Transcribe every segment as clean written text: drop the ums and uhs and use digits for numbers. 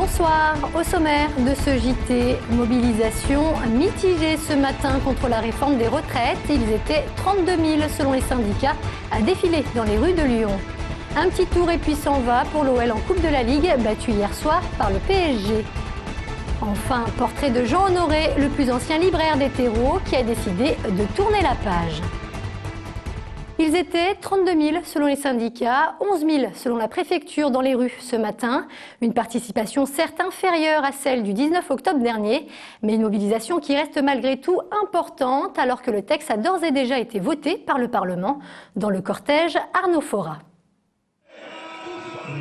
Bonsoir. Au sommaire de ce JT, mobilisation mitigée ce matin contre la réforme des retraites. Ils étaient 32 000 selon les syndicats à défiler dans les rues de Lyon. Un petit tour et puis s'en va pour l'OL en Coupe de la Ligue, battu hier soir par le PSG. Enfin, portrait de Jean Honoré, le plus ancien libraire des terreaux, qui a décidé de tourner la page. Ils étaient 32 000 selon les syndicats, 11 000 selon la préfecture dans les rues ce matin. Une participation certes inférieure à celle du 19 octobre dernier, mais une mobilisation qui reste malgré tout importante alors que le texte a d'ores et déjà été voté par le Parlement. Dans le cortège, Arnaud Fora.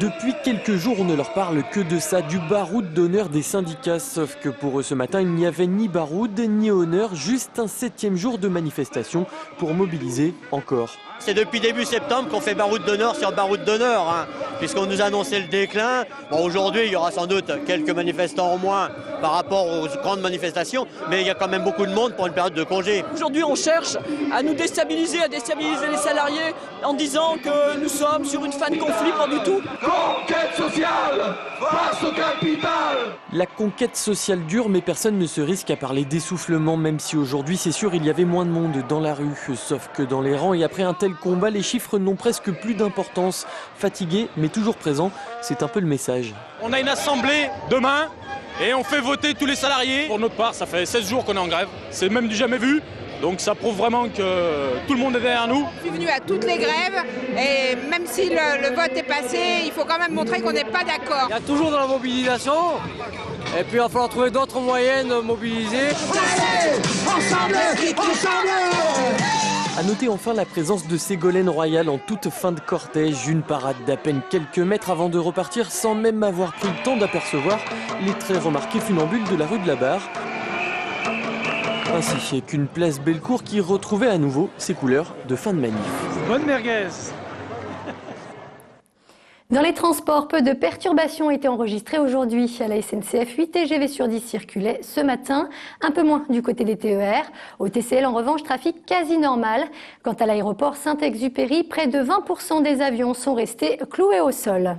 Depuis quelques jours, on ne leur parle que de ça, du baroud d'honneur des syndicats. Sauf que pour eux ce matin, il n'y avait ni baroud ni honneur, juste un 7e jour de manifestation pour mobiliser encore. C'est depuis début septembre qu'on fait baroud d'honneur sur baroud d'honneur, puisqu'on nous a annoncé le déclin. Bon, aujourd'hui, il y aura sans doute quelques manifestants au moins par rapport aux grandes manifestations, mais il y a quand même beaucoup de monde pour une période de congé. Aujourd'hui, on cherche à nous déstabiliser, à déstabiliser les salariés en disant que nous sommes sur une fin de conflit, pas du tout. Conquête sociale face au capital. La conquête sociale dure, mais personne ne se risque à parler d'essoufflement, même si aujourd'hui, c'est sûr, il y avait moins de monde dans la rue. Sauf que dans les rangs et après un tel combat, les chiffres n'ont presque plus d'importance. Fatigués, mais toujours présents, c'est un peu le message. On a une assemblée demain et on fait voter tous les salariés. Pour notre part, ça fait 16 jours qu'on est en grève. C'est même du jamais vu. Donc ça prouve vraiment que tout le monde est derrière nous. Je suis venue à toutes les grèves et même si le vote est passé, il faut quand même montrer qu'on n'est pas d'accord. Il y a toujours de la mobilisation et puis il va falloir trouver d'autres moyens de mobiliser. Allez, ensemble, ensemble. A noter enfin la présence de Ségolène Royal en toute fin de cortège, une parade d'à peine quelques mètres avant de repartir sans même avoir pris le temps d'apercevoir les très remarqués funambules de la rue de la Barre. Ainsi qu'une place Bellecour qui retrouvait à nouveau ses couleurs de fin de manif. Bonne merguez. Dans les transports, peu de perturbations ont été enregistrées aujourd'hui. À la SNCF, 8 TGV sur 10 circulaient ce matin, un peu moins du côté des TER. Au TCL, en revanche, trafic quasi normal. Quant à l'aéroport Saint-Exupéry, près de 20% des avions sont restés cloués au sol.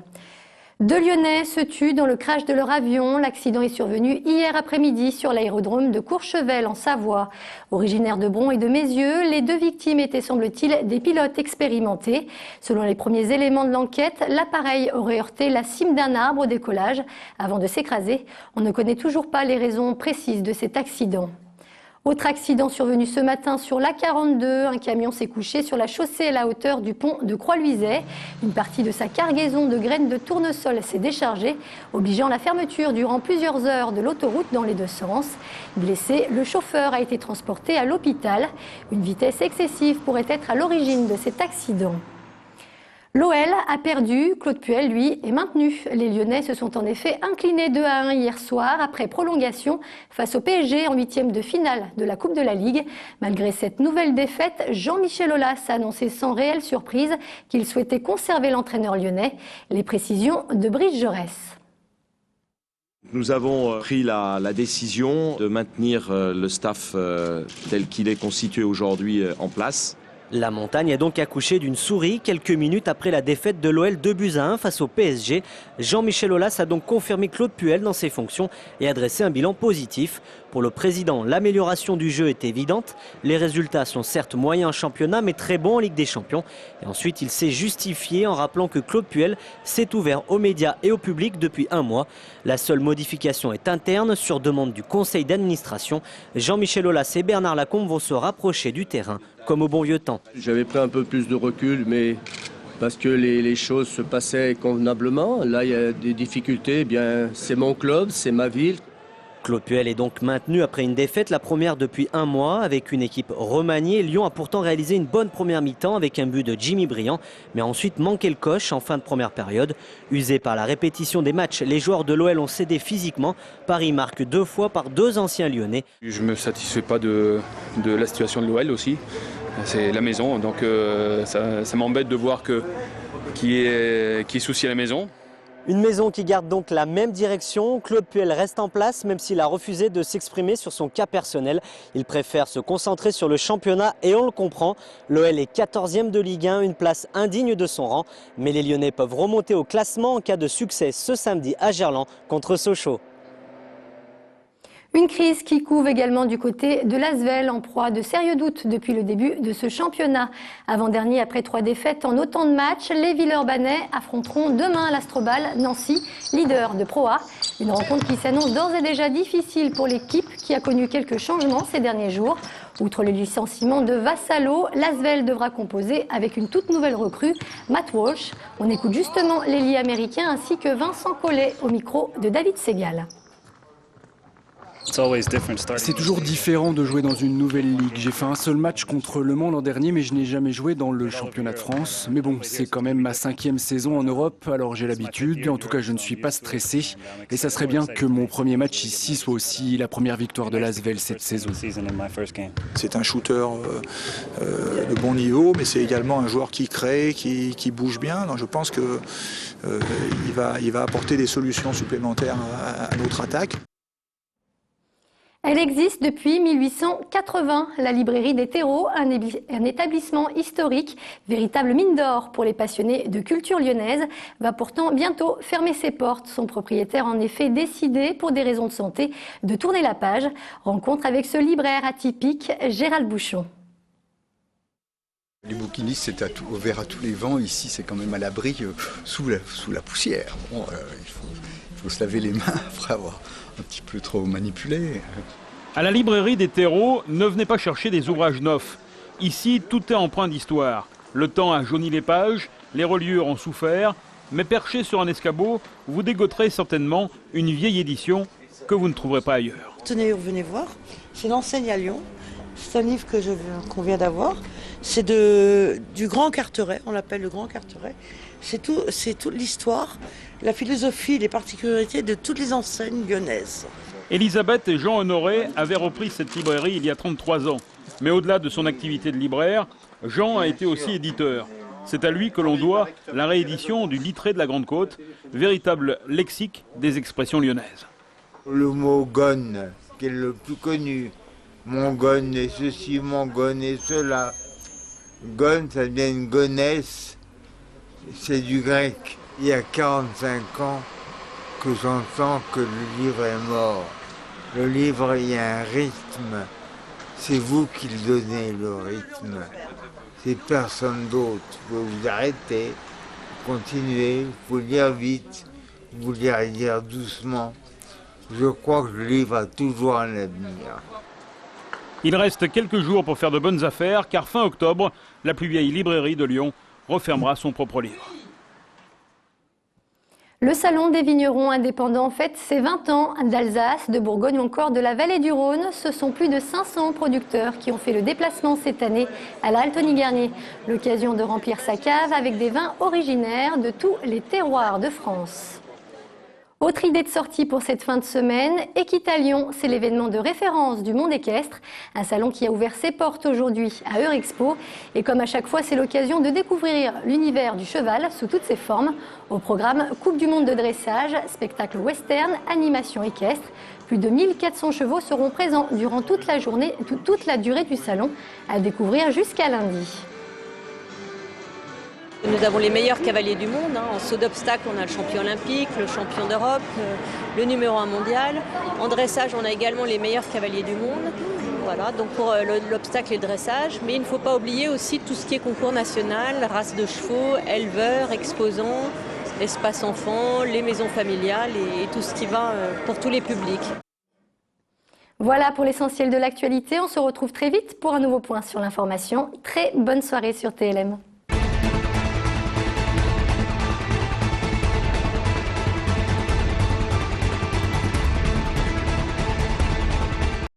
Deux Lyonnais se tuent dans le crash de leur avion. L'accident est survenu hier après-midi sur l'aérodrome de Courchevel en Savoie. Originaires de Bron et de Mézieux, les deux victimes étaient, semble-t-il, des pilotes expérimentés. Selon les premiers éléments de l'enquête, l'appareil aurait heurté la cime d'un arbre au décollage avant de s'écraser. On ne connaît toujours pas les raisons précises de cet accident. Autre accident survenu ce matin sur l'A42, un camion s'est couché sur la chaussée à la hauteur du pont de Croix-Luiset. Une partie de sa cargaison de graines de tournesol s'est déchargée, obligeant la fermeture durant plusieurs heures de l'autoroute dans les deux sens. Blessé, le chauffeur a été transporté à l'hôpital. Une vitesse excessive pourrait être à l'origine de cet accident. L'OL a perdu, Claude Puel, lui, est maintenu. Les Lyonnais se sont en effet inclinés 2-1 hier soir après prolongation face au PSG en 8e de finale de la Coupe de la Ligue. Malgré cette nouvelle défaite, Jean-Michel Aulas a annoncé sans réelle surprise qu'il souhaitait conserver l'entraîneur lyonnais. Les précisions de Brice Jaurès. Nous avons pris la décision de maintenir le staff tel qu'il est constitué aujourd'hui en place. La montagne a donc accouché d'une souris quelques minutes après la défaite de l'OL 2-1 face au PSG. Jean-Michel Aulas a donc confirmé Claude Puel dans ses fonctions et adressé un bilan positif. Pour le président, l'amélioration du jeu est évidente. Les résultats sont certes moyens en championnat mais très bons en Ligue des Champions. Et ensuite, il s'est justifié en rappelant que Claude Puel s'est ouvert aux médias et au public depuis un mois. La seule modification est interne sur demande du conseil d'administration. Jean-Michel Aulas et Bernard Lacombe vont se rapprocher du terrain comme au bon vieux temps. J'avais pris un peu plus de recul, mais parce que les choses se passaient convenablement. Là, il y a des difficultés. Eh bien, c'est mon club, c'est ma ville. Claude Puel est donc maintenu après une défaite, la première depuis un mois, avec une équipe remaniée. Lyon a pourtant réalisé une bonne première mi-temps avec un but de Jimmy Briand, mais a ensuite manqué le coche en fin de première période. Usés par la répétition des matchs, les joueurs de l'OL ont cédé physiquement. Paris marque 2 fois par 2 anciens lyonnais. Je ne me satisfais pas de la situation de l'OL aussi. C'est la maison, donc ça m'embête de voir qu'il y ait souci à la maison. Une maison qui garde donc la même direction. Claude Puel reste en place, même s'il a refusé de s'exprimer sur son cas personnel. Il préfère se concentrer sur le championnat et on le comprend. L'OL est 14e de Ligue 1, une place indigne de son rang. Mais les Lyonnais peuvent remonter au classement en cas de succès ce samedi à Gerland contre Sochaux. Une crise qui couve également du côté de l'Asvel, en proie à de sérieux doutes depuis le début de ce championnat. Avant-dernier, après 3 défaites en autant de matchs, les Villeurbanais affronteront demain l'Astrobal Nancy, leader de Pro A. Une rencontre qui s'annonce d'ores et déjà difficile pour l'équipe qui a connu quelques changements ces derniers jours. Outre le licenciement de Vassalo, l'Asvel devra composer avec une toute nouvelle recrue, Matt Walsh. On écoute justement l'ailier américain ainsi que Vincent Collet au micro de David Segal. C'est toujours différent de jouer dans une nouvelle ligue. J'ai fait un seul match contre Le Mans l'an dernier, mais je n'ai jamais joué dans le championnat de France. Mais bon, c'est quand même ma 5e saison en Europe, alors j'ai l'habitude. En tout cas, je ne suis pas stressé. Et ça serait bien que mon premier match ici soit aussi la première victoire de l'Asvel cette saison. C'est un shooter de bon niveau, mais c'est également un joueur qui crée, qui bouge bien. Donc je pense qu'il va apporter des solutions supplémentaires à notre attaque. Elle existe depuis 1880, la librairie des terreaux, un établissement historique, véritable mine d'or pour les passionnés de culture lyonnaise, va pourtant bientôt fermer ses portes. Son propriétaire en effet décidé, pour des raisons de santé, de tourner la page. Rencontre avec ce libraire atypique, Gérald Bouchon. Les bouquinistes, c'est ouvert à tous les vents. Ici, c'est quand même à l'abri sous la poussière. Bon, il faut se laver les mains après avoir un petit peu trop manipulé. À la librairie des terreaux, ne venez pas chercher des ouvrages neufs. Ici, tout est empreint d'histoire. Le temps a jauni les pages, les reliures ont souffert, mais perché sur un escabeau, vous dégoterez certainement une vieille édition que vous ne trouverez pas ailleurs. Tenez, venez voir, c'est l'enseigne à Lyon. C'est un livre qu'on vient d'avoir. C'est du Grand Carteret, on l'appelle le Grand Carteret. C'est toute l'histoire, la philosophie, les particularités de toutes les enseignes lyonnaises. Elisabeth et Jean Honoré avaient repris cette librairie il y a 33 ans. Mais au-delà de son activité de libraire, Jean a été aussi éditeur. C'est à lui que l'on doit la réédition du Littré de la Grande Côte, véritable lexique des expressions lyonnaises. Le mot gonne, qui est le plus connu. Mon gonne et ceci, mon gonne et cela. Gonne, ça devient une gonesse, c'est du grec. Il y a 45 ans que j'entends que le livre est mort. Le livre, il y a un rythme. C'est vous qui le donnez, le rythme. C'est personne d'autre. Vous vous arrêtez, continuez, vous lire vite, vous lire doucement. Je crois que le livre a toujours un avenir. Il reste quelques jours pour faire de bonnes affaires, car fin octobre, la plus vieille librairie de Lyon refermera son propre livre. Le Salon des vignerons indépendants fête ses 20 ans d'Alsace, de Bourgogne ou encore de la vallée du Rhône. Ce sont plus de 500 producteurs qui ont fait le déplacement cette année à la Altony-Garnier. L'occasion de remplir sa cave avec des vins originaires de tous les terroirs de France. Autre idée de sortie pour cette fin de semaine, Équitalion, c'est l'événement de référence du monde équestre, un salon qui a ouvert ses portes aujourd'hui à Eurexpo. Et comme à chaque fois, c'est l'occasion de découvrir l'univers du cheval sous toutes ses formes. Au programme, Coupe du monde de dressage, spectacle western, animation équestre. Plus de 1400 chevaux seront présents durant toute la journée, toute la durée du salon, à découvrir jusqu'à lundi. Nous avons les meilleurs cavaliers du monde. En saut d'obstacle, on a le champion olympique, le champion d'Europe, le numéro 1 mondial. En dressage, on a également les meilleurs cavaliers du monde. Voilà, donc pour l'obstacle et le dressage. Mais il ne faut pas oublier aussi tout ce qui est concours national, race de chevaux, éleveurs, exposants, espace enfants, les maisons familiales et tout ce qui va pour tous les publics. Voilà pour l'essentiel de l'actualité. On se retrouve très vite pour un nouveau point sur l'information. Très bonne soirée sur TLM.